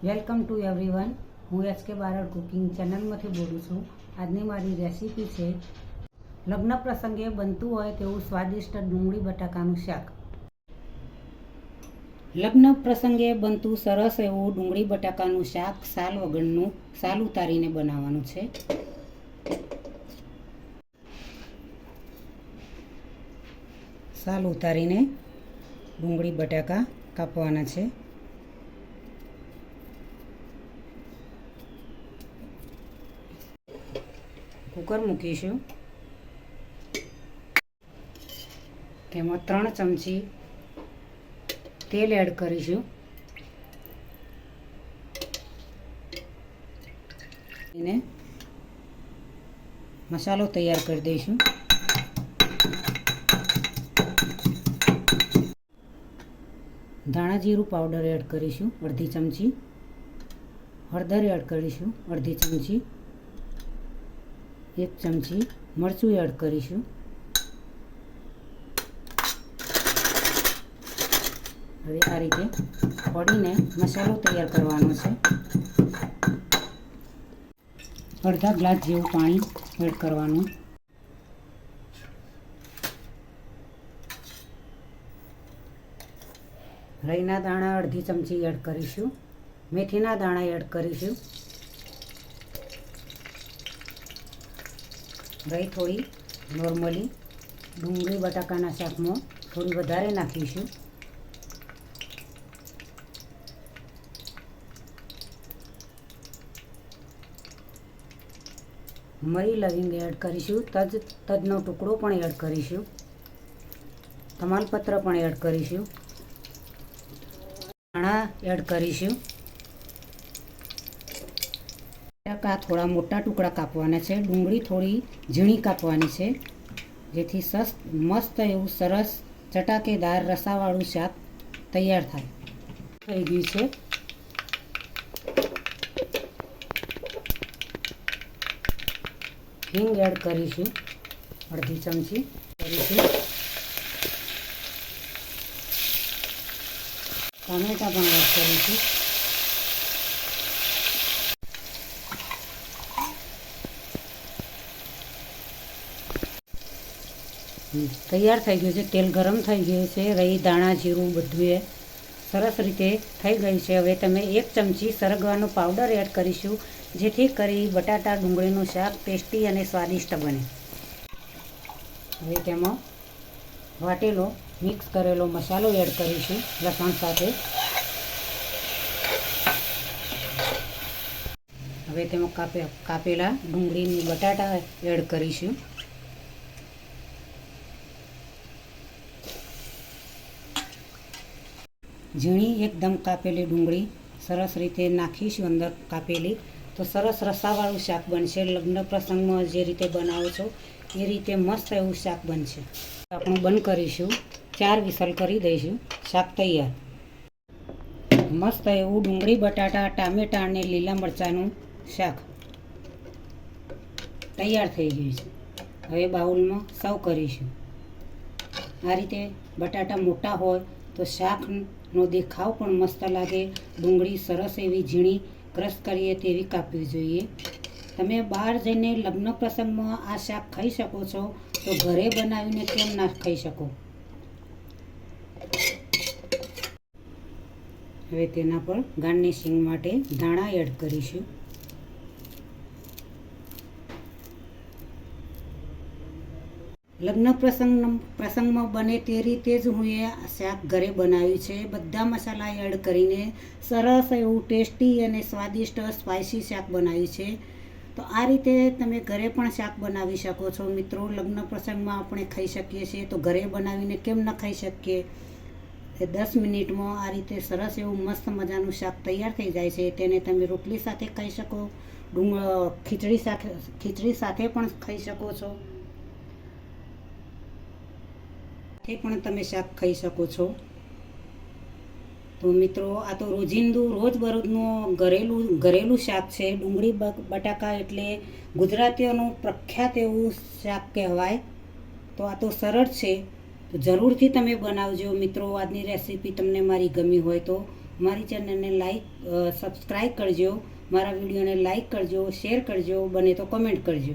Welcome to everyone. હું HK Barad cooking ચેનલમાંથી બોલું છું. આજની મારી રેસીપી છે લગ્ન પ્રસંગે બનતું હોય તેવું સ્વાદિષ્ટ ડુંગળી બટાકાનું શાક. લગ્ન પ્રસંગે બનતું સરસ એવું ડુંગળી બટાકાનું શાક સાલ વગરનું, સાલ ઉતારીને બનાવવાનું છે. સાલ ઉતારીને ડુંગળી બટાકા કાપવાના છે. કુકર મૂકીશું. તેમાં 3 ચમચી તેલ એડ કરીશું. એને મસાલો તૈયાર કરી દઈશું. ધાણા જીરું પાવડર એડ કરીશું 1/2 ચમચી. હળદર એડ કરીશું 1/2 ચમચી. 1 ચમચી મરચું એડ કરીશું. હવે આ રીતે ફોડીને મસાલો તૈયાર કરવાનો છે. અડધા ગ્લાસ જેવું પાણી એડ કરવાનું. રાઈના દાણા 1/2 ચમચી એડ કરીશું. મેથીના દાણા એડ કરીશું. રાઈ થોડી નોર્મલી ડુંગળી બટાકાના શાકમાં થોડી વધારે નાખીશું. મરી લવિંગ એડ કરીશું. તજનો ટુકડો પણ એડ કરીશું. તમાલપત્ર પણ એડ કરીશું. ધાણા એડ કરીશું. બટાકા થોડા મોટા ટુકડા કાપવાના છે. ડુંગળી થોડી ઝીણી કાપવાની છે, જેથી મસ્ત એવું સરસ ચટાકેદાર રસાવાળું શાક તૈયાર થાય. થઈ ગયું છે. હિંગ એડ કરીશું 1/2 ચમચી કરીશું. ટામેટા પણ એડ કરીશું. તૈયાર થઈ ગયું છે. તેલ ગરમ થઈ ગયું છે. રાઈ દાણા જીરું બધું સરસ રીતે થઈ ગયું છે. હવે તમે 1 ચમચી સરગવાનો પાવડર એડ કરીશું, જેથી કરી બટાટા ડુંગળીનું શાક ટેસ્ટી અને સ્વાદિષ્ટ બને. હવે તેમાં વાટેલો મિક્સ કરેલો મસાલો એડ કરીશું લસણ સાથે. હવે તેમાં કાપેલા ડુંગળીની બટાટા એડ કરીશું. ઝીણી એકદમ કાપેલી ડુંગળી સરસ રીતે નાખીશું અંદર કાપેલી, તો સરસ રસાવાળું શાક બનશે. લગ્ન પ્રસંગમાં જે રીતે બનાવો છો એ રીતે મસ્ત એવું શાક બનશે. આપણે બંધ કરીશું. 4 વિસલ કરી દઈશું. શાક તૈયાર. મસ્ત એવું ડુંગળી બટાટા ટામેટા અને લીલા મરચાંનું શાક તૈયાર થઈ ગયું છે. હવે બાઉલમાં સર્વ કરીશું. આ રીતે બટાટા મોટા હોય તો શાકનો દેખાવ પણ મસ્ત લાગે. ડુંગળી સરસ એવી ઝીણી ક્રશ કરીએ તેવી કાપવી જોઈએ. તમે બહાર જઈને લગ્ન પ્રસંગમાં આ શાક ખાઈ શકો છો, તો ઘરે બનાવીને કેમ ના ખાઈ શકો. હવે તેના પર ગાર્નિશિંગ માટે ધાણા એડ કરીશું. લગ્ન પ્રસંગમાં બને તે રીતે જ હું એ શાક ઘરે બનાવ્યું છે. બધા મસાલા એડ કરીને સરસ એવું ટેસ્ટી અને સ્વાદિષ્ટ સ્પાઇસી શાક બનાવ્યું છે. તો આ રીતે તમે ઘરે પણ શાક બનાવી શકો છો મિત્રો. લગ્ન પ્રસંગમાં આપણે ખાઈ શકીએ છીએ, તો ઘરે બનાવીને કેમ ન ખાઈ શકીએ. 10 મિનિટમાં આ રીતે સરસ એવું મસ્ત મજાનું શાક તૈયાર થઈ જાય છે. તેને તમે રોટલી સાથે ખાઈ શકો, ખીચડી સાથે પણ ખાઈ શકો છો. તે પણ તમે શાક ખાઈ શકો છો. તો મિત્રો, આ તો રોજબરોજનું ઘરેલું શાક છે. ડુંગળી બટાકા એટલે ગુજરાતીઓનું પ્રખ્યાત એવું શાક કહેવાય. તો આ તો સરળ છે. તો જરૂરથી તમે બનાવજો મિત્રો. આજની રેસીપી તમને મારી ગમી હોય તો મારી ચેનલને સબસ્ક્રાઈબ કરજો, મારા વિડીયોને લાઈક કરજો, શેર કરજો, બને તો કમેન્ટ કરજો.